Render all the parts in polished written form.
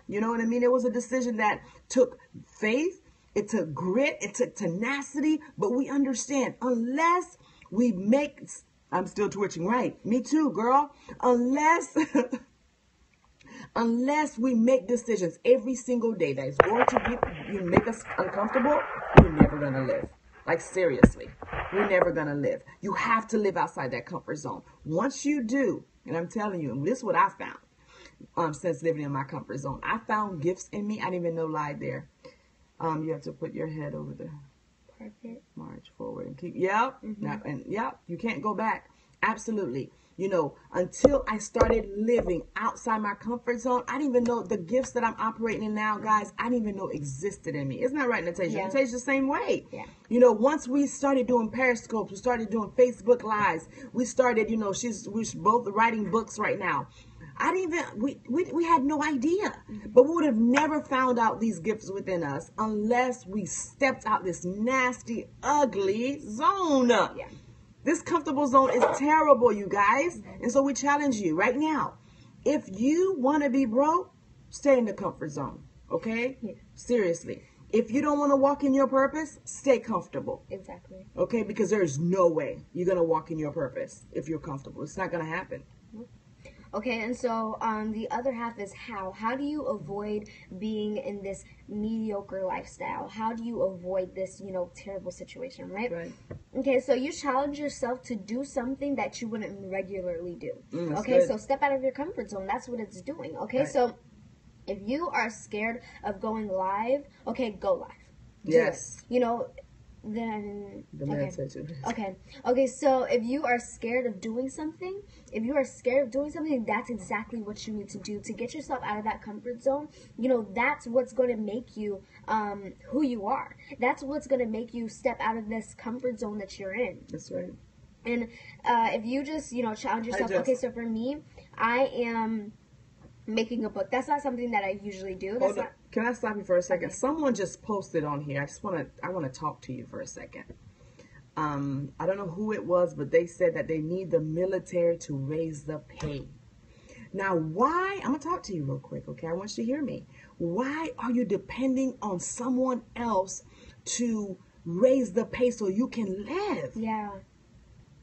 You know what I mean? It was a decision that took faith, it took grit, it took tenacity, but we understand unless we make, I'm still twitching, right? Me too, girl. Unless unless we make decisions every single day that is going to make us uncomfortable, we're never going to live. Like, seriously, we're never going to live. You have to live outside that comfort zone. Once you do, and I'm telling you, and this is what I found since living in my comfort zone. I found gifts in me I didn't even know lied there. You have to put your head over the Carpet. march forward and keep, yep. And yep, you can't go back. Absolutely. You know, until I started living outside my comfort zone, I didn't even know the gifts that I'm operating in now, guys, I didn't even know existed in me. Isn't that right, Natasha? Yeah. Natasha's the same way. Yeah. You know, once we started doing Periscopes, we started doing Facebook Lives, we started, you know, we're both writing books right now. I didn't even, we had no idea. But we would have never found out these gifts within us unless we stepped out this nasty, ugly zone. Yeah. This comfortable zone is terrible, you guys. And so we challenge you right now. If you want to be broke, stay in the comfort zone. Okay? Yeah. Seriously. If you don't want to walk in your purpose, stay comfortable. Exactly. Okay? Because there's no way you're going to walk in your purpose if you're comfortable. It's not going to happen. Okay, and so the other half is how. How do you avoid being in this mediocre lifestyle? How do you avoid this, you know, terrible situation, right? Right. Okay, so you challenge yourself to do something that you wouldn't regularly do. That's Okay, good. so step out of your comfort zone. That's what it's doing. Okay, Right. so if you are scared of going live, okay, go live. Do Yes. it. You know, then The okay. meditation. Okay, so if you are scared of doing something, that's exactly what you need to do to get yourself out of that comfort zone. You know, that's what's going to make you who you are. That's what's going to make you step out of this comfort zone that you're in. That's right. And if you just, you know, challenge yourself. Okay, so for me, I am making a book. That's not something that I usually do. That's not. Can I stop you for a second? Okay. Someone just posted on here. I want to talk to you for a second. I don't know who it was, but they said that they need the military to raise the pay. Now, why? I'm going to talk to you real quick, okay? I want you to hear me. Why are you depending on someone else to raise the pay so you can live? Yeah,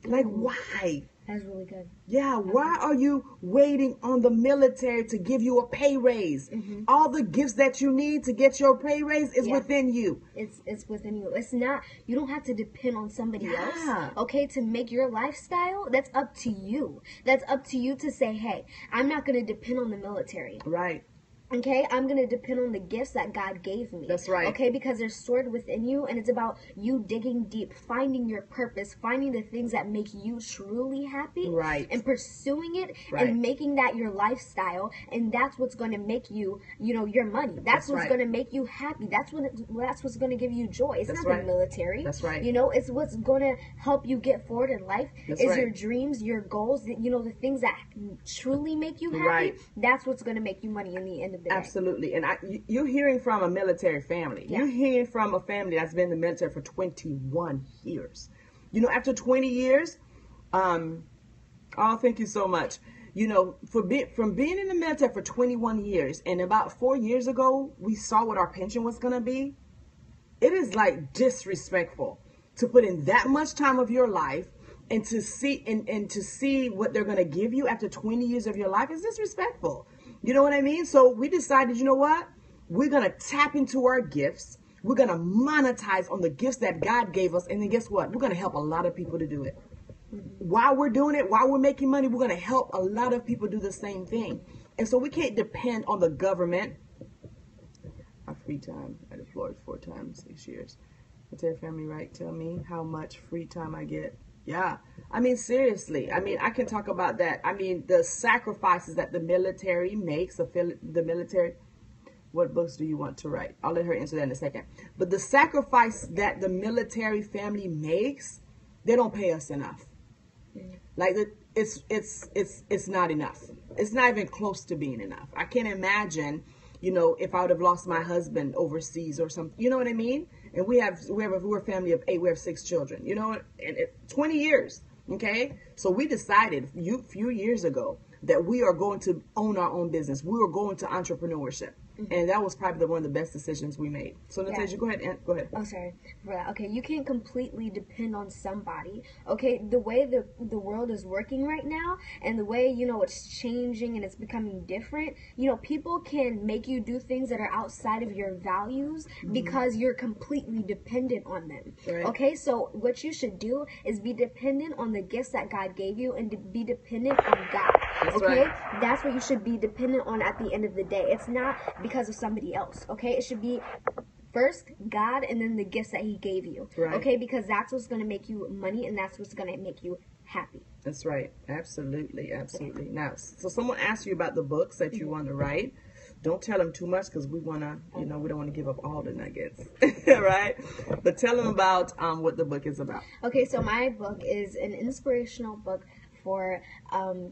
Like, why? that's really good. Yeah, why are you waiting on the military to give you a pay raise? All the gifts that you need to get your pay raise is Yeah. within you. It's within you. It's not, you don't have to depend on somebody Yeah. else, okay, to make your lifestyle. That's up to you. That's up to you to say, hey, I'm not going to depend on the military. Right. Okay, I'm going to depend on the gifts that God gave me. That's right. Okay, because they're stored within you, and it's about you digging deep, finding your purpose, finding the things that make you truly happy. Right. And pursuing it Right. and making that your lifestyle, and that's what's going to make you, you know, your money. That's what's right. going to make you happy. That's what's going to give you joy. It's That's not right. the military. That's right. You know, it's what's going to help you get forward in life. That's is right. your dreams, your goals, you know, the things that truly make you happy. Right. That's what's going to make you money in the end of the day. Absolutely. And you're hearing from a military family. Yeah. You're hearing from a family that's been in the military for 21 years. You know, after 20 years, oh, thank you so much. You know, from being in the military for 21 years, and about 4 years ago, we saw what our pension was going to be. It is like disrespectful to put in that much time of your life and to see and to see what they're going to give you after 20 years of your life is disrespectful. You know what I mean? So we decided, you know what? We're going to tap into our gifts. We're going to monetize on the gifts that God gave us. And then guess what? We're going to help a lot of people to do it. While we're doing it, while we're making money, we're going to help a lot of people do the same thing. And so we can't depend on the government. My free time, I deployed 4 times 6 years. I tell your family, right? Tell me how much free time I get. Yeah. I mean, seriously. I mean, I can talk about that. I mean, the sacrifices that the military makes, the military. What books do you want to write? I'll let her answer that in a second. But the sacrifice that the military family makes, they don't pay us enough. Like, it's not enough. It's not even close to being enough. I can't imagine, you know, if I would have lost my husband overseas or something. You know what I mean? And we're a family of 8. We have 6 children. You know, and 20 years. Okay, so we decided a few years ago that we are going to own our own business. We were going to entrepreneurship. And that was probably one of the best decisions we made. So, Natasha, go ahead. Go ahead. Oh, sorry for that. Okay, you can't completely depend on somebody. Okay, the way the world is working right now, and the way, you know, it's changing and it's becoming different, you know, people can make you do things that are outside of your values because you're completely dependent on them. Right. Okay, so what you should do is be dependent on the gifts that God gave you and be dependent on God. That's okay? right. That's what you should be dependent on at the end of the day. It's not because of somebody else, okay? It should be first God and then the gifts that he gave you, Right. okay? Because that's what's going to make you money and that's what's going to make you happy. That's right. Absolutely. Absolutely. Now, so someone asked you about the books that you want to write. Don't tell them too much because we want to, you know, we don't want to give up all the nuggets, right? But tell them about what the book is about. Okay, so my book is an inspirational book for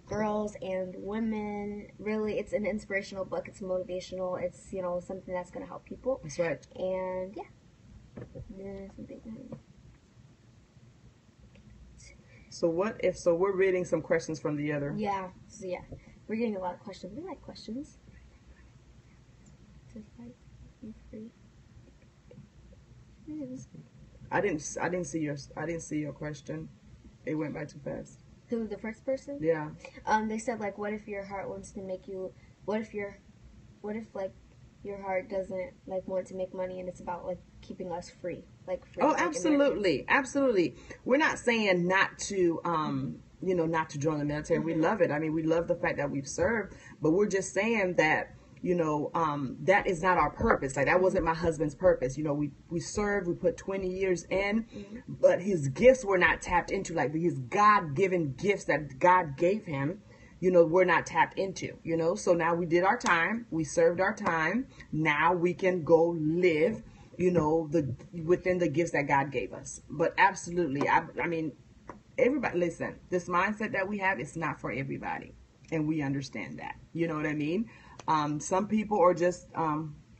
girls and women. Really, it's an inspirational book. It's motivational. It's, you know, something that's going to help people. That's right. And yeah, there's something. So we're reading some questions from the other. Yeah. So yeah, we're getting a lot of questions. We like questions. Just like you free. I didn't see your question. It went by too fast. Who, the first person? Yeah. They said, like, what if your heart wants to make you, what if like your heart doesn't like want to make money and it's about like keeping us free, like free. Oh, like, absolutely, absolutely. We're not saying not to not to join the military. We love it. I mean, we love the fact that we've served, but we're just saying that, you know, that is not our purpose. Like, that wasn't my husband's purpose. You know, we served, we put 20 years in, but his gifts were not tapped into. Like, his God-given gifts that God gave him, you know, we're not tapped into, you know. So now we did our time, we served our time. Now we can go live, you know, within the gifts that God gave us. But absolutely, I mean, everybody, listen, this mindset that we have, it's not for everybody. And we understand that. You know what I mean? Some people are just,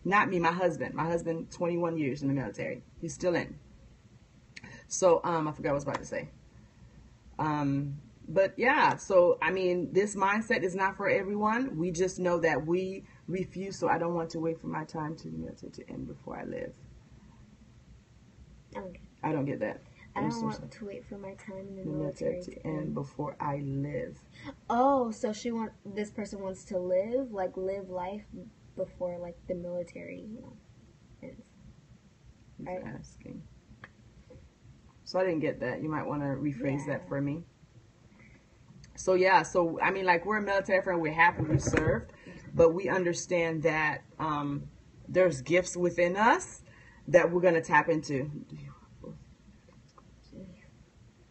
not me, my husband. My husband, 21 years in the military. He's still in. So, I forgot what I was about to say. But yeah, so, I mean, this mindset is not for everyone. We just know that we refuse. So I don't want to wait for my time to the military to end before I live. Okay. I don't get that. I don't want to wait for my time in the military to end before I live. Oh, so this person wants to live life before like the military, you know, ends. Right? Asking. So I didn't get that. You might want to rephrase that for me. So yeah, so I mean, like, we're a military friend. We're happy we served, but we understand that there's gifts within us that we're gonna tap into.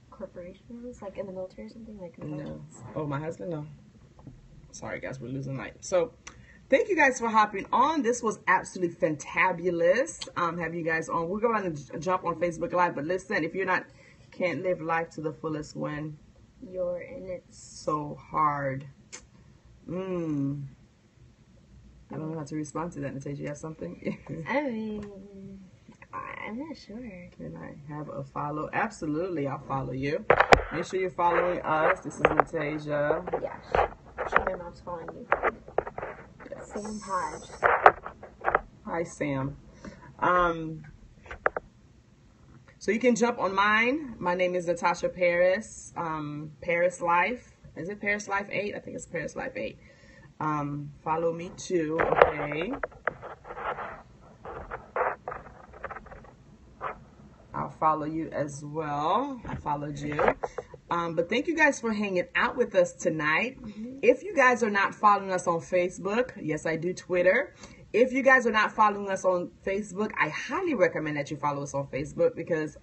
Corporations, like in the military or something, like no. Oh, my husband, no. Sorry, guys, we're losing light. So, thank you guys for hopping on. This was absolutely fantabulous. Have you guys on? We're going to jump on Facebook Live, but listen, if you're can't live life to the fullest when you're in it so hard. I don't know how to respond to that, Natasha. You have something? I mean, I'm not sure. Can I have a follow? Absolutely, I'll follow you. Make sure you're following us. This is Natasha. Yeah, my mom's following you. Yes. Sam Hodge. Hi, Sam. So you can jump on mine. My name is Natasha Paris. Paris Life. Is it Paris Life 8? I think it's Paris Life 8. Follow me too, okay? I'll follow you as well. I followed you. But thank you guys for hanging out with us tonight. If you guys are not following us on Facebook, yes, I do Twitter. If you guys are not following us on Facebook, I highly recommend that you follow us on Facebook because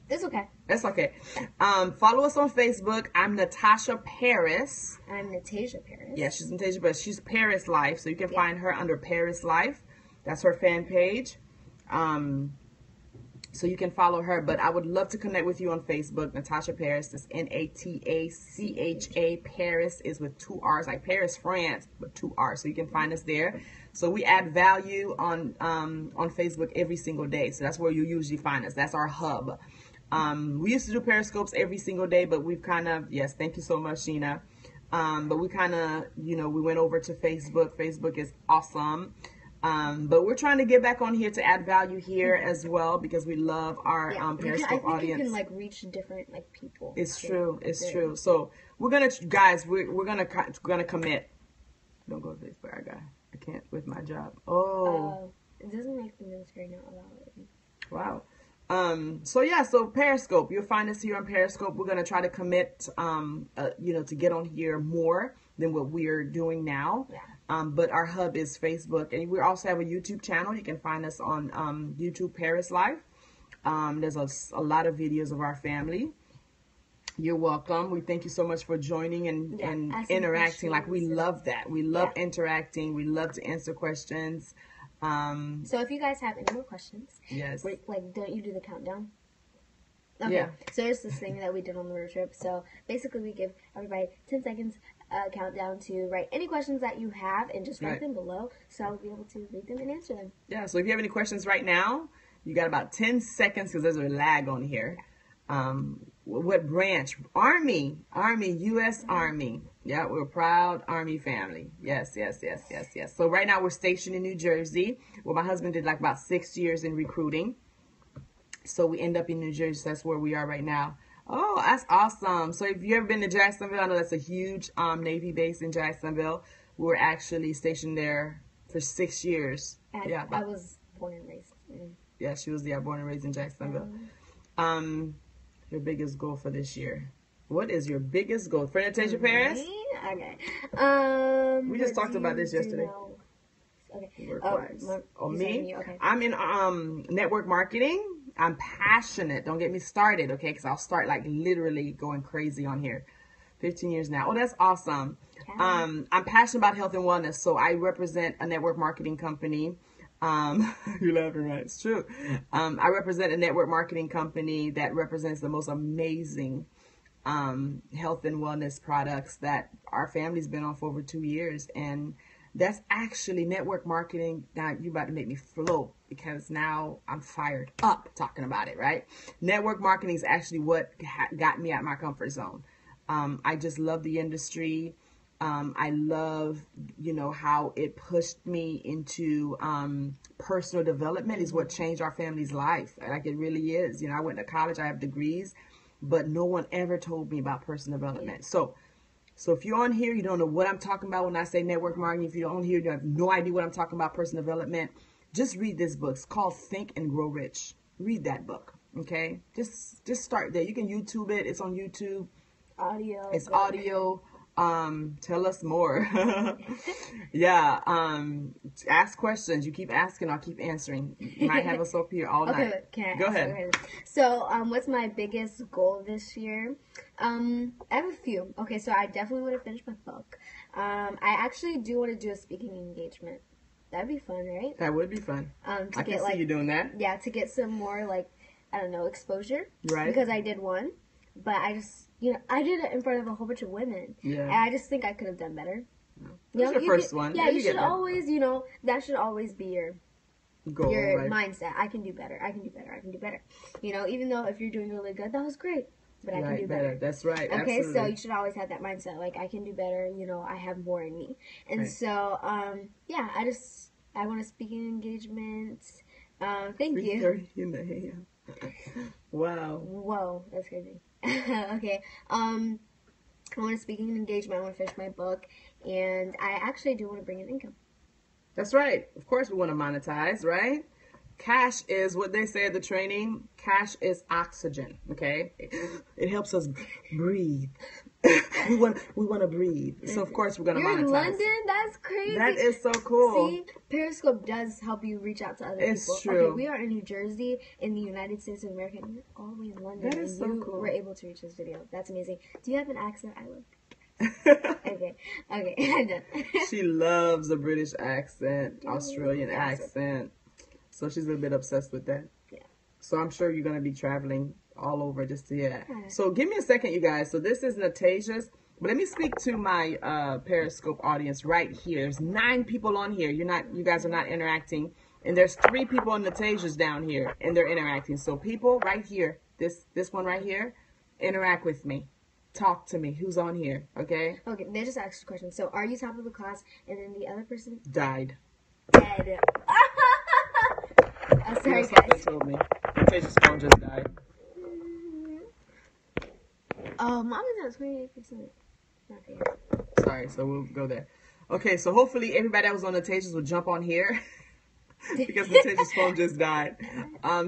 it's okay. That's okay. Follow us on Facebook. I'm Natasha Paris. I'm Natasha Paris. Yeah, she's Natasha, but she's Paris Life, so you can find her under Paris Life. That's her fan page. So you can follow her, but I would love to connect with you on Facebook. Natasha Paris, that's Natacha. Paris is with 2 R's, like Paris, France, but 2 R's. So you can find us there. So we add value on Facebook every single day. So that's where you usually find us. That's our hub. We used to do Periscopes every single day, but we've kind of, yes, thank you so much, Sheena. But we kind of, you know, we went over to Facebook. Facebook is awesome. But we're trying to get back on here to add value here as well, because we love our Periscope I think audience. you can like reach different like people. It's true. It's true. So we're gonna, guys, we're gonna commit. Don't go to Facebook. I can't with my job. Oh, it doesn't make the military not allow it. Wow. So yeah, so Periscope, you'll find us here on Periscope. We're going to try to commit, you know, to get on here more than what we're doing now. Yeah. But our hub is Facebook, and we also have a YouTube channel. You can find us on, YouTube Paris Life. There's a lot of videos of our family. You're welcome. We thank you so much for joining and interacting. Like, we love that. We love interacting. We love to answer questions. So if you guys have any more questions, yes, like, don't you do the countdown? Okay. Yeah. So there's this thing that we did on the road trip. So basically, we give everybody 10 seconds countdown to write any questions that you have, and just write them below, so I'll be able to read them and answer them. Yeah. So if you have any questions right now, you got about 10 seconds, because there's a lag on here. What branch? Army, U.S. Army. Yeah, we're a proud Army family. Yes. So right now we're stationed in New Jersey. Well, my husband did like about 6 years in recruiting. So we end up in New Jersey. So that's where we are right now. Oh, that's awesome. So if you ever been to Jacksonville, I know that's a huge Navy base in Jacksonville. We were actually stationed there for 6 years. I was born and raised. Yeah, she was born and raised in Jacksonville. Your biggest goal for this year? What is your biggest goal? For Anastasia Paris? Okay. We just talked about this yesterday. Okay. Me? Okay. I'm in network marketing. I'm passionate. Don't get me started, okay? Because I'll start like literally going crazy on here. 15 years now. Oh, that's awesome. Okay. I'm passionate about health and wellness. So I represent a network marketing company. You're laughing, right? It's true. I represent a network marketing company that represents the most amazing health and wellness products that our family's been on for over 2 years. And that's actually network marketing. Now you're about to make me flow, because now I'm fired up talking about it, right? Network marketing is actually what got me out of my comfort zone. I just love the industry. I love, you know, how it pushed me into personal development is what changed our family's life. Like, it really is. You know, I went to college, I have degrees, but no one ever told me about personal development. So if you're on here, you don't know what I'm talking about when I say network marketing. If you're on here, you have no idea what I'm talking about personal development, just read this book. It's called Think and Grow Rich. Read that book, okay? Just start there. You can YouTube it. It's on YouTube. It's audio. Tell us more. Yeah. Ask questions. You keep asking, I'll keep answering. You might have us up here all night. Go ahead. So, what's my biggest goal this year? I have a few. Okay, so I definitely want to finish my book. I actually do want to do a speaking engagement. That'd be fun, right? That would be fun. I can see you doing that. Yeah, to get some more, like, I don't know, exposure. Right. Because I did one, but I just, you know, I did it in front of a whole bunch of women. Yeah. And I just think I could have done better. That's your first one. Yeah, you should always, you know, that should always be your goal, your mindset. I can do better. I can do better. I can do better. You know, even though if you're doing really good, that was great. But I can do better. That's right. Okay, Absolutely. so you should always have that mindset. Like, I can do better. You know, I have more in me. And so, yeah, I want a speaking engagement. Thank you. In the hand. Wow. Whoa, that's crazy. Okay. I want a speaking engagement. I want to finish my book. And I actually do want to bring in income. That's right. Of course we want to monetize, right? Cash is what they say at the training. Cash is oxygen, okay? It helps us breathe. we want to breathe. So, of course, we're going to monetize. You're in London? That's crazy. That is so cool. See, Periscope does help you reach out to other people. It's true. Okay, we are in New Jersey, in the United States of America, and you're all the way in London. That is so cool. We're able to reach this video. That's amazing. Do you have an accent? I would. Okay, I'm done. She loves the British accent, Australian accent. So she's a little bit obsessed with that. Yeah. So I'm sure you're going to be traveling all over just to hear that. Okay. So give me a second, you guys. So this is Natasia's. But let me speak to my Periscope audience right here. There's 9 people on here. You guys are not interacting. And there's 3 people on Natasia's down here. And they're interacting. So people right here, this one right here, interact with me. talk to me. Who's on here? Okay. Okay, they just asked a question. So, are you top of the class? And then the other person Died. dead. I'm sorry, guys. Told me. Contagious phone just died. Oh, mom is at 28%. Okay. Sorry, so we'll go there. Okay, so hopefully everybody that was on Nataja's will jump on here because Nataja's phone just died.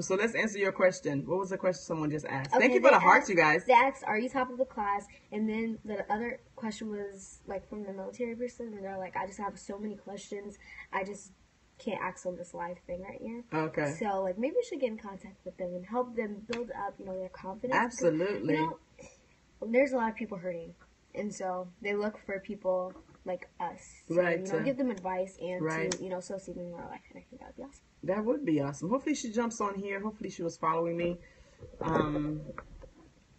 So let's answer your question. What was the question someone just asked? Okay, Thank you for the hearts, you guys. They asked, are you top of the class? And then the other question was like from the military person, and they're like, I just have so many questions. I just can't ask on this live thing right here. Okay. So like maybe we should get in contact with them and help them build up, their confidence. Absolutely. Because, there's a lot of people hurting, and so they look for people like us to, give them advice and to, sow seed in their life. And I think that would be awesome. That would be awesome. Hopefully she jumps on here. Hopefully she was following me.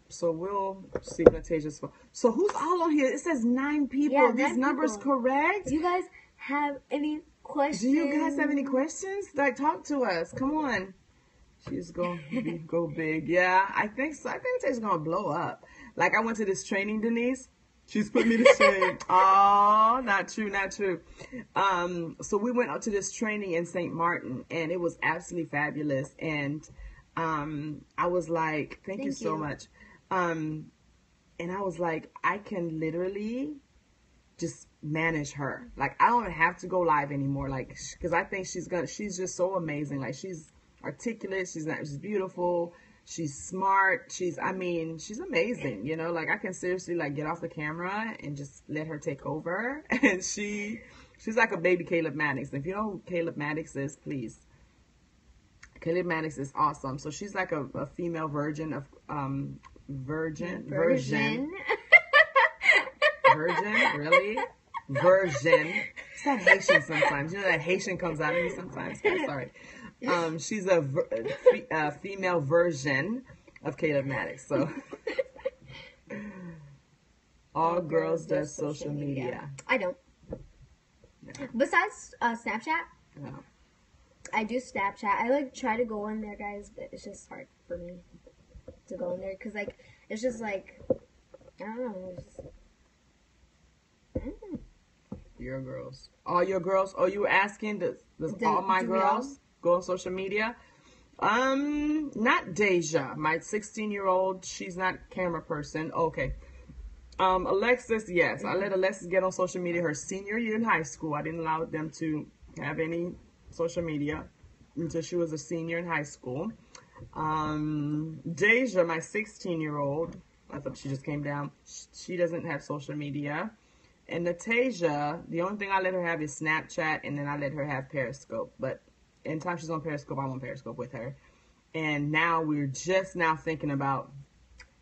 So we'll see Nataja's phone. So who's all on here? It says 9 people. Yeah, These numbers correct? Do you guys have any questions? Do you guys have any questions? Like, talk to us. Come on. She's going to go big. Yeah, I think so. I think Nataja's going to blow up. Like, I went to this training, Denise. She's put me to shame. Oh, not true, not true. So we went out to this training in St. Martin, and it was absolutely fabulous. And I was like, thank you so much. And I was like, I can literally just manage her. Like, I don't have to go live anymore. Like, because I think she's just so amazing. Like, she's articulate. She's beautiful. She's smart. She's amazing. Like, I can seriously like get off the camera and just let her take over. And she's like a baby Caleb Maddox. If you know who Caleb Maddox is, please. Caleb Maddox is awesome. So she's like a female virgin of virgin, really? Virgin. It's that Haitian sometimes. That Haitian comes out of me sometimes. I'm sorry. She's a female version of Caleb Maddox. So all girls does social media. I don't. Yeah. Besides Snapchat, No. I do Snapchat. I like try to go on there, guys, but it's just hard for me to go in there because like it's just like I don't know. Your girls, all your girls. Oh, you were asking does all my girls go on social media? Not Deja, my 16-year-old. She's not a camera person. Okay. Alexis, yes, I let Alexis get on social media her senior year in high school. I didn't allow them to have any social media until she was a senior in high school. Deja, my 16-year-old, I thought she just came down. She doesn't have social media. And Nataja, the only thing I let her have is Snapchat, and then I let her have Periscope. But anytime she's on Periscope, I'm on Periscope with her. And now we're just now thinking about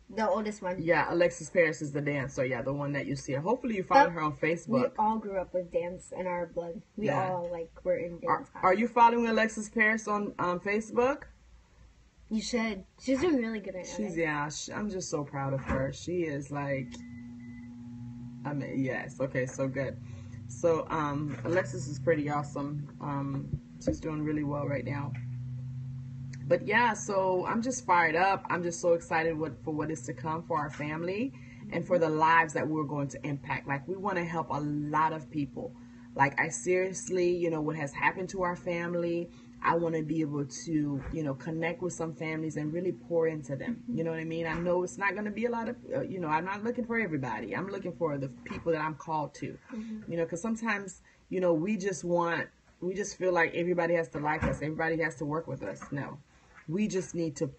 the oldest one. Yeah, Alexis Paris is the dancer. Yeah, the one that you see. Hopefully you follow her on Facebook. We all grew up with dance in our blood. We all were in dance. Are you following Alexis Paris on Facebook? You should. She's doing really good right now. I'm just so proud of her. She is like, yes. Okay, so good. So Alexis is pretty awesome. She's doing really well right now. But yeah, so I'm just fired up. I'm just so excited for what is to come for our family and for the lives that we're going to impact. Like, we want to help a lot of people. Like, I seriously, what has happened to our family, I want to be able to, connect with some families and really pour into them. You know what I mean? I know it's not going to be a lot of, I'm not looking for everybody. I'm looking for the people that I'm called to, because sometimes, we just feel like everybody has to like us. Everybody has to work with us. No. We just need to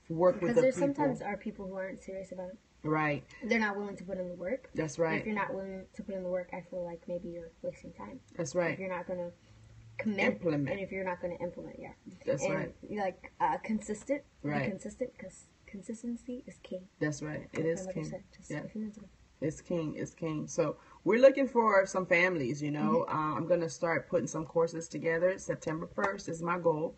work with the people. Because there sometimes are people who aren't serious about it. Right. They're not willing to put in the work. That's right. And if you're not willing to put in the work, I feel like maybe you're wasting time. That's right. If you're not going to commit. Implement. And if you're not going to implement, yeah. That's right. Like, consistent. Right. Be consistent, because consistency is king. That's right. It is king. Yeah. A few minutes ago. It's king. It's king. So we're looking for some families, I'm going to start putting some courses together. September 1st is my goal.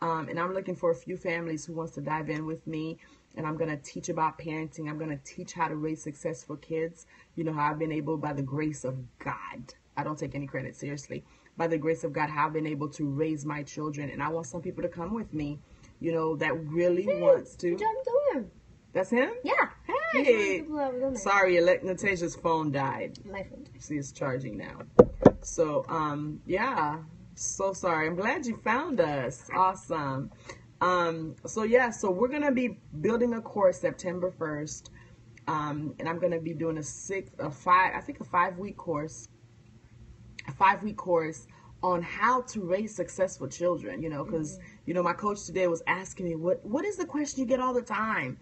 And I'm looking for a few families who wants to dive in with me. And I'm going to teach about parenting. I'm going to teach how to raise successful kids. How I've been able, by the grace of God, I don't take any credit, seriously. By the grace of God, how I've been able to raise my children. And I want some people to come with me, that really wants to. John Dolan. That's him? Yeah. nice. Hey, sorry, Natasia's phone died. My phone died. See, it's charging now. So, yeah. So sorry. I'm glad you found us. Awesome. So yeah, so we're gonna be building a course September 1st. And I'm gonna be doing a 5-week course. A 5-week course on how to raise successful children, you know, because, you know, my coach today was asking me, what is the question you get all the time?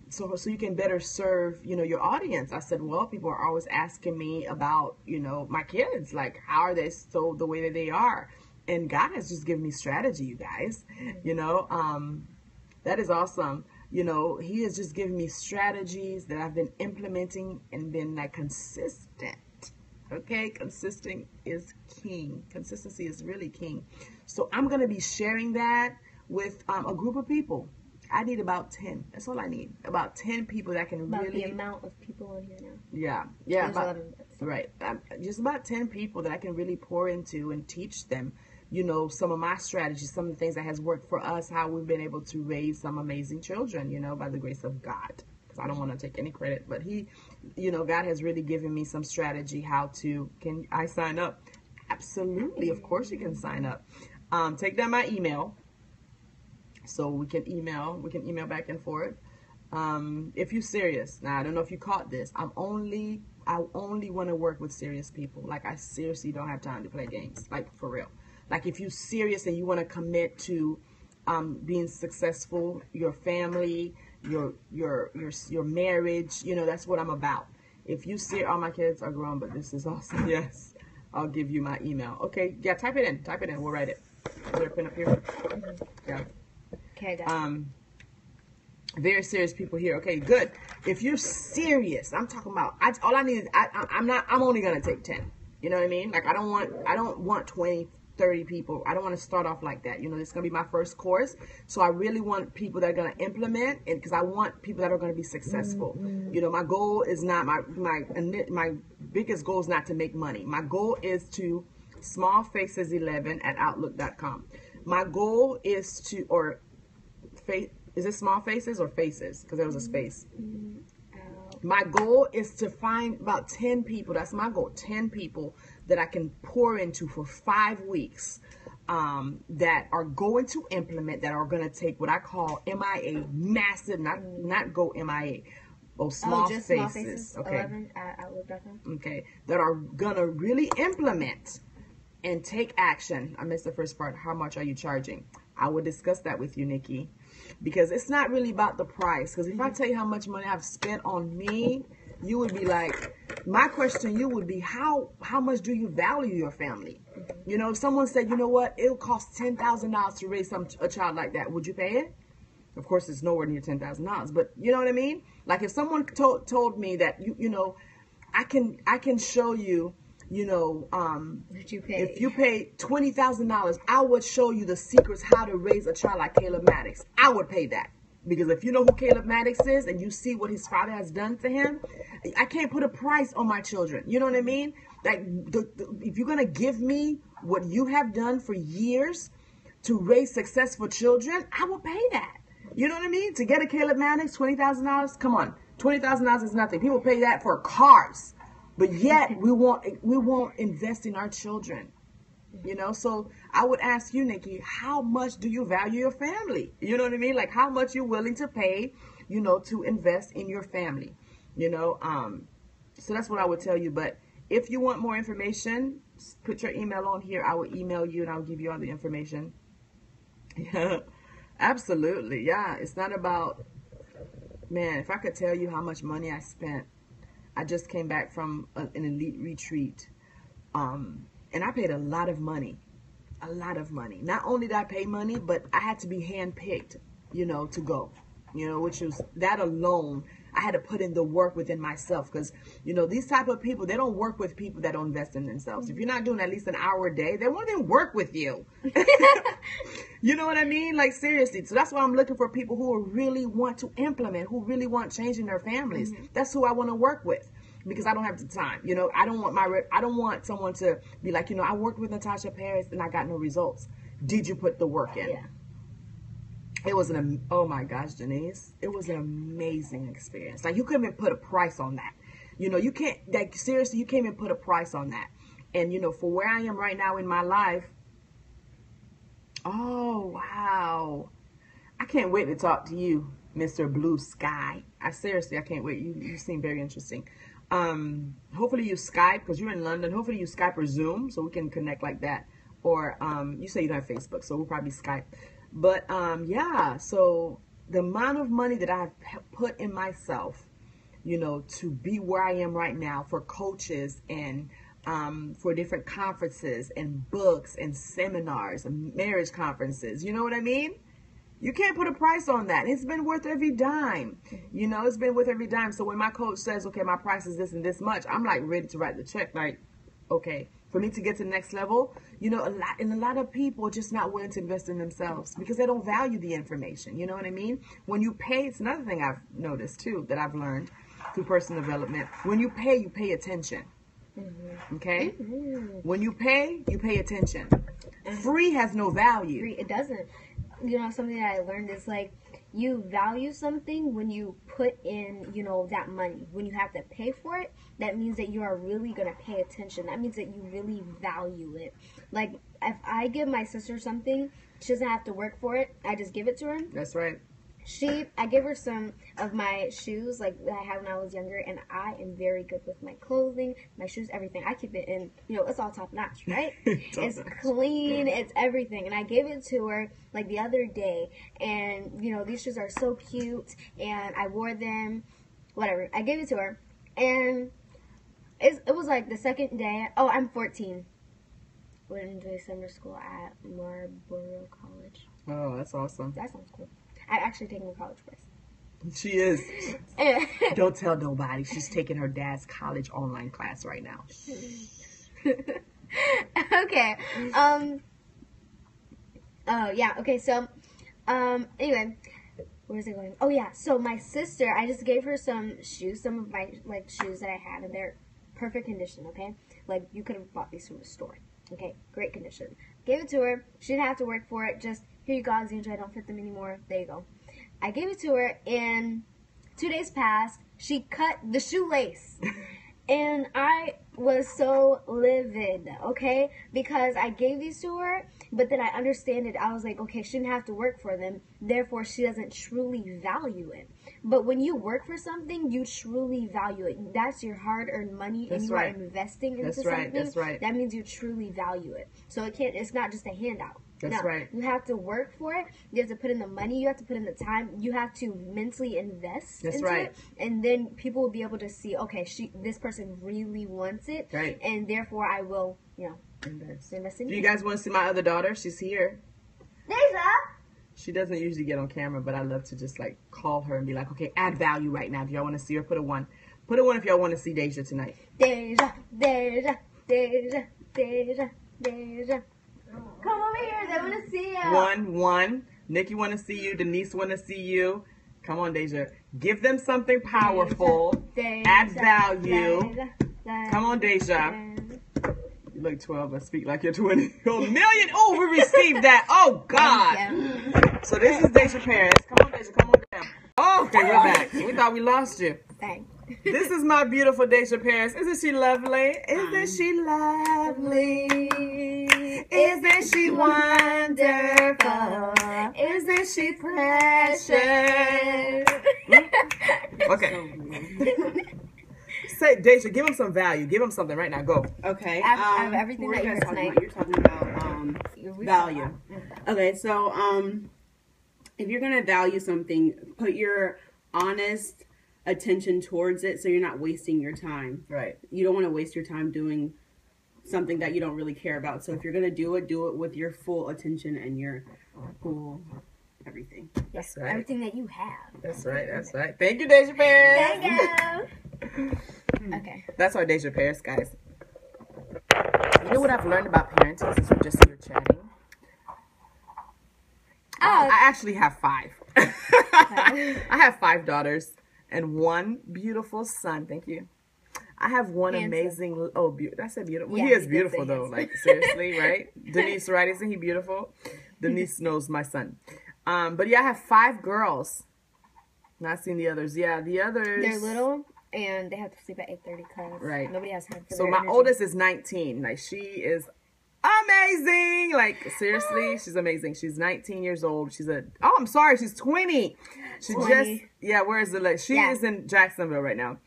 So you can better serve, you know, your audience. I said, well, people are always asking me about, you know, my kids, like, how are they so the way that they are? And God has just given me strategy, you guys, you know, that is awesome. You know, he has just given me strategies that I've been implementing and been like consistent. Okay, consistent is king. Consistency is really king. So I'm going to be sharing that with a group of people. I need about 10. That's all I need. About 10 people that can about really... the amount of people on here now. Yeah. Right. Just about 10 people that I can really pour into and teach them, you know, some of my strategies, some of the things that has worked for us, how we've been able to raise some amazing children, you know, by the grace of God. I don't want to take any credit, but he, you know, God has really given me some strategy how to, can I sign up? Absolutely. Of course you can sign up. Take down my email so we can email back and forth. If you're serious. Now, I don't know if you caught this. I only want to work with serious people. Like, I seriously don't have time to play games. Like, for real. Like, if you're serious and you want to commit to being successful, your family, your marriage, you know, that's what I'm about. If you see, all my kids are grown, but this is awesome. Yes, I'll give you my email. Okay, yeah, type it in. We'll write it. Is there a pen up here? Yeah. Okay, I got it. Very serious people here. Okay, good. If you're serious, I'm talking about. All I need is I'm only gonna take 10. You know what I mean? Like, I don't want 20, 30 people. I don't want to start off like that. You know, this is going to be my first course. So I really want people that are going to implement it, because I want people that are going to be successful. You know, my goal is not, my biggest goal is not to make money. My goal is to smallfaces11@outlook.com. My goal is to, is it small faces or faces? Because there was a space. My goal is to find about 10 people. That's my goal. 10 people that I can pour into for 5 weeks, that are going to implement, that are going to take what I call MIA, massive, not go MIA. Small faces. Okay. 11@outlook.com. Okay. That are going to really implement and take action. I missed the first part. How much are you charging? I will discuss that with you, Nikki. Because it's not really about the price. Because if I tell you how much money I've spent on me, you would be like, my question to you would be, how much do you value your family? You know, if someone said, you know what, it'll cost $10,000 to raise a child like that, would you pay it? Of course, it's nowhere near $10,000, but you know what I mean? Like, if someone told me that, you know, I can show you, you know, if you pay $20,000, I would show you the secrets how to raise a child like Caleb Maddox. I would pay that. Because if you know who Caleb Maddox is and you see what his father has done to him, I can't put a price on my children. You know what I mean? Like, if you're going to give me what you have done for years to raise successful children, I will pay that. You know what I mean? To get a Caleb Maddox, $20,000, come on. $20,000 is nothing. People pay that for cars. But yet we won't invest in our children. You know, so I would ask you, Nikki, how much do you value your family? You know what I mean? Like, how much you're willing to pay, you know, to invest in your family, you know? So that's what I would tell you. But if you want more information, put your email on here. I will email you and I'll give you all the information. Yeah, absolutely. Yeah, it's not about, man, if I could tell you how much money I spent. I just came back from an elite retreat. And I paid a lot of money. Not only did I pay money, but I had to be handpicked, you know, to go, you know, which was that alone. I had to put in the work within myself because, you know, these type of people, they don't work with people that don't invest in themselves. If you're not doing at least an hour a day, they won't even work with you. You know what I mean? Like, seriously. So that's why I'm looking for people who really want to implement, who really want change in their families. That's who I want to work with. Because I don't have the time, you know. I don't want someone to be like, you know, I worked with Natasha Paris and I got no results. Did you put the work in? Yeah. It was oh my gosh, Denise, it was an amazing experience. Like, you couldn't even put a price on that. You know, you can't, like, seriously, you can't even put a price on that. And, you know, for where I am right now in my life, oh, wow. I can't wait to talk to you, Mr. Blue Sky. I can't wait. You seem very interesting. Hopefully you Skype, because you're in London. Hopefully you Skype or Zoom so we can connect like that. Or you say you don't have Facebook, so we'll probably Skype. But yeah, so the amount of money that I've put in myself, you know, to be where I am right now for coaches and for different conferences and books and seminars and marriage conferences, you know what I mean? You can't put a price on that. It's been worth every dime. You know, it's been worth every dime. So when my coach says, okay, my price is this and this much, I'm like ready to write the check. Like, okay, for me to get to the next level, you know, a lot of people are just not willing to invest in themselves because they don't value the information. You know what I mean? When you pay, it's another thing I've noticed too, that I've learned through personal development. When you pay attention. Okay? When you pay attention. Free has no value. Free, it doesn't. You know, something that I learned is like, you value something when you put in, you know, that money. When you have to pay for it, that means that you are really going to pay attention. That means that you really value it. Like, if I give my sister something, she doesn't have to work for it. I just give it to her. That's right. I gave her some of my shoes, like, that I had when I was younger, and I am very good with my clothing, my shoes, everything. I keep it in, you know, it's all top notch, right? It's clean, it's everything. And I gave it to her, like, the other day, and, you know, these shoes are so cute, and I wore them, whatever. I gave it to her, and it was, like, the second day. Oh, I'm 14. Went into summer school at Marlborough College. Oh, that's awesome. That sounds cool. I'm actually taking a college course. She is. Don't tell nobody. She's taking her dad's college online class right now. Okay. Oh, yeah. Okay, so, anyway, where's it going? Oh, yeah. So, my sister, I just gave her some shoes, some of my, like, shoes that I had, and they're perfect condition, okay? Like, you could have bought these from the store. Okay, great condition. Gave it to her. She didn't have to work for it. Just, here you go, Alexandra, I don't fit them anymore. There you go. I gave it to her, and 2 days passed. She cut the shoelace. And I was so livid, okay? Because I gave these to her, but then I understand it. I was like, okay, she didn't have to work for them. Therefore, she doesn't truly value it. But when you work for something, you truly value it. That's your hard-earned money, and you are investing into something. That's right. That means you truly value it. So it's not just a handout. That's right. You have to work for it. You have to put in the money. You have to put in the time. You have to mentally invest into it. And then people will be able to see, okay, this person really wants it. Right. And therefore, I will, you know, invest in Do you guys want to see my other daughter? She's here. Deja! She doesn't usually get on camera, but I love to just, like, call her and be like, okay, add value right now. If y'all want to see her, put a 1. Put a 1 if y'all want to see Deja tonight. Deja, Deja, Deja, Deja, Deja. Come over here. They want to see you. 1. Nikki want to see you. Denise want to see you. Come on, Deja. Give them something powerful. Deja, add value. Deja, Come on, Deja. You look 12, but speak like you're 20. Oh, million. Oh, we received that. Oh, God. So this is Deja Paris. Come on, Deja. Come on down. Oh, okay, we're back. We thought we lost you. Thanks. This is my beautiful Deja Paris. Isn't she lovely? Isn't she lovely? Isn't she wonderful? Isn't she precious? Okay. Say, Deja, give him some value. Give him something right now. Go. Okay. I have everything that you heard tonight. You're talking about value. Okay, so if you're gonna value something, put your honest attention towards it, so you're not wasting your time. Right. You don't want to waste your time doing something that you don't really care about. So if you're gonna do it with your full attention and your full everything. Yes, right. Everything that you have. That's right. That's right. Thank you, Deja Paris. Thank you. Okay. That's our Deja Paris, guys. You know what I've learned about parenting since we're just here chatting? I actually have 5. I have 5 daughters and 1 beautiful son. Thank you. I have 1 amazing. Oh, I said beautiful. Yeah, he is beautiful though. Like seriously, right? Denise, right? Isn't he beautiful? Denise knows my son. But yeah, I have 5 girls. Not seen the others. Yeah, the others. They're little and they have to sleep at 8:30 because right. nobody has time for So their my energy. oldest is 19. Like, she is amazing. Like, seriously, she's amazing. She's 19 years old. She's 20. She 20. just, yeah, where is it? She is in Jacksonville right now.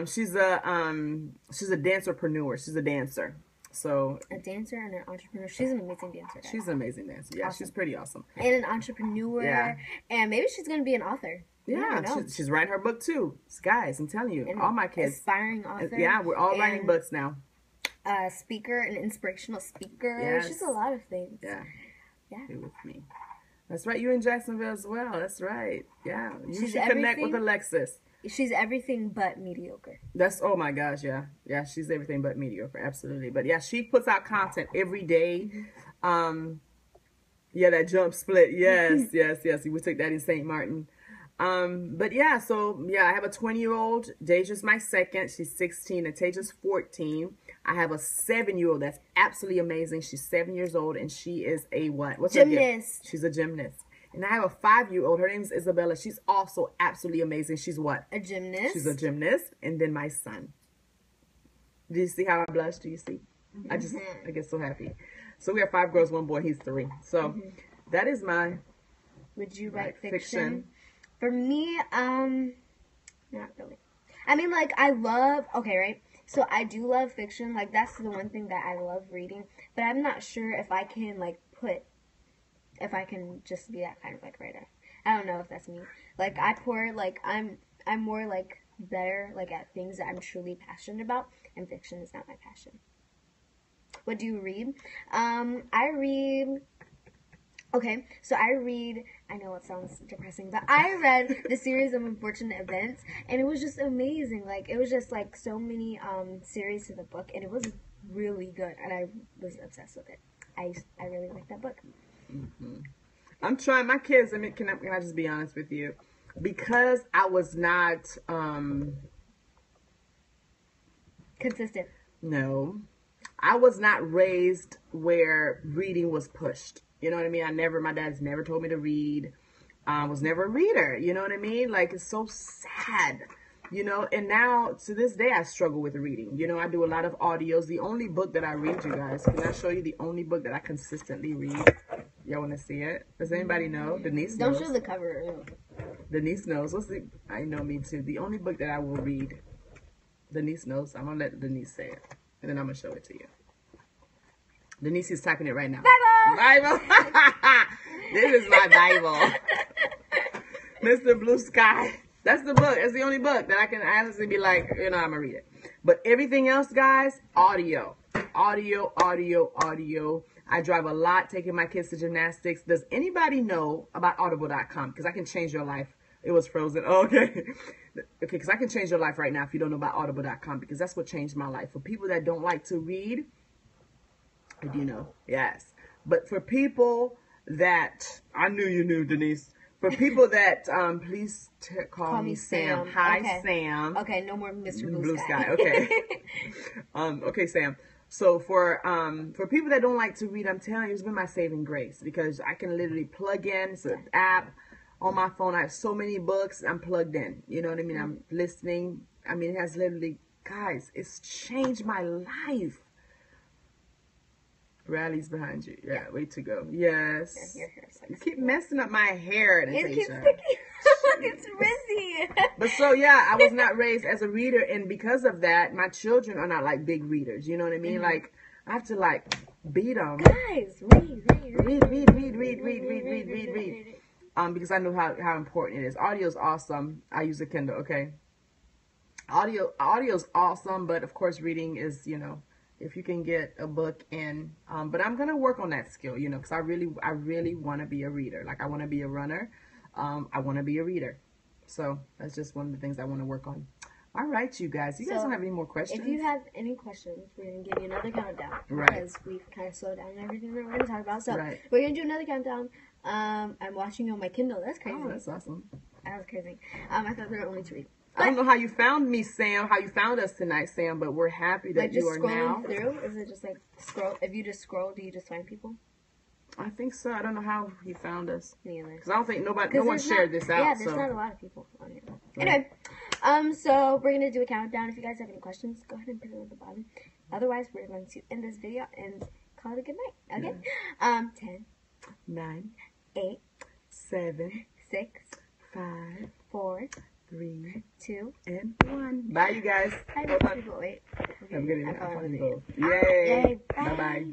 She's a dancerpreneur. She's a dancer. So a dancer and an entrepreneur. She's an amazing dancer. Guys. She's an amazing dancer. Yeah, awesome. She's pretty awesome. And an entrepreneur. Yeah. And maybe she's gonna be an author. Yeah, she's writing her book too. Guys, I'm telling you, all my kids. Aspiring author. Yeah, we're all writing books now. Speaker, an inspirational speaker. Yes. She's a lot of things. Yeah. Yeah. Be with me. That's right. You're in Jacksonville as well. That's right. Yeah. You should connect with Alexis. She's everything but mediocre. Oh my gosh, yeah. Yeah, she's everything but mediocre, absolutely. But yeah, she puts out content every day. Yeah, that jump split. Yes. We took that in St. Martin. But yeah, so yeah, I have a 20-year-old. Deja's my second. She's 16 and Taja's 14. I have a 7-year-old that's absolutely amazing. She's 7 years old and she is a what? What's her gift? She's a gymnast. And I have a 5-year-old. Her name is Isabella. She's also absolutely amazing. She's what? A gymnast. She's a gymnast. And then my son. Do you see how I blush? Do you see? I get so happy. So we have 5 girls, 1 boy. He's 3. So that is my. Would you write fiction? For me, not really. I mean, like, right? So I do love fiction. Like, that's the one thing that I love reading. But I'm not sure if I can, if I can just be that kind of, writer. I don't know if that's me. Like, I'm more, better, at things that I'm truly passionate about. And fiction is not my passion. What do you read? I read... Okay, so I know it sounds depressing, but I read the series of Unfortunate Events, and it was just amazing. It was just, so many series to the book, and it was really good, and I was obsessed with it. I really liked that book. Mm-hmm. I'm trying, my kids, can I just be honest with you? Because I was not... consistent. No. I was not raised where reading was pushed. You know what I mean? My dad's never told me to read. I was never a reader. You know what I mean? It's so sad. And now, to this day, I struggle with reading. I do a lot of audios. The only book that I read, you guys, can I show you the only book that I consistently read? Y'all want to see it? Does anybody know? Denise knows. Don't show the cover. Denise knows. I know me too. The only book that I will read, Denise knows. I'm going to let Denise say it. And then I'm going to show it to you. Denise is typing it right now. Bible! This is my Bible. Mr. Blue Sky. That's the book. That's the only book that I can honestly be like, I'm going to read it. But everything else, guys, audio. Audio. I drive a lot taking my kids to gymnastics. Does anybody know about audible.com? Because I can change your life. It was frozen. Oh, okay. Okay, because I can change your life right now if you don't know about audible.com, because that's what changed my life. For people that don't like to read, I do know. Yes. But for people that, I knew you knew, Denise. For people that, please call me Sam. Hi, okay. Sam. Okay, no more Mr. Blue Sky. Okay. Okay, Sam. So for people that don't like to read, I'm telling you, it's been my saving grace, because I can literally plug in. It's an app on my phone. I have so many books. I'm plugged in. You know what I mean? I'm listening. I mean, it has literally, guys, it's changed my life. Rally's behind you. Yeah, way to go. Yes. Your hair you keep messing up my hair, It keeps sticking. Look, it's frizzy. But so, yeah, I was not raised as a reader, and because of that, my children are not big readers. You know what I mean? I have to beat them. Guys, read. Because I know how important it is. Audio is awesome. I use a Kindle. Okay. Audio is awesome, but of course, reading is, if you can get a book in, but I'm gonna work on that skill, because I really want to be a reader. I want to be a runner. I want to be a reader. So that's just one of the things I want to work on. All right, you guys. You guys don't have any more questions? If you have any questions, we're gonna give you another countdown. Right. Because we've kind of slowed down everything that we're gonna talk about. So we're gonna do another countdown. I'm watching on my Kindle. That's crazy. Oh, that's awesome. That was crazy. I thought we were only 3. I don't know how you found me, Sam, how you found us tonight, Sam, but we're happy that you are now. Just scrolling through? Is it just scroll? If you just scroll, do you just find people? I think so. I don't know how he found us. Me either. Because I don't think no one shared this out. Yeah, there's not a lot of people on here. Anyway, so we're gonna do a countdown. If you guys have any questions, go ahead and put it at the bottom. Otherwise, we're going to end this video and call it a good night. Okay? Yeah. 10, 9, 8, 7, 6, 5, 4, 3, 2, and 1. Bye, you guys. I Hold on. people wait. Okay. I'm getting I it. found I'm the gonna video. go. Yay. Yay. Bye bye.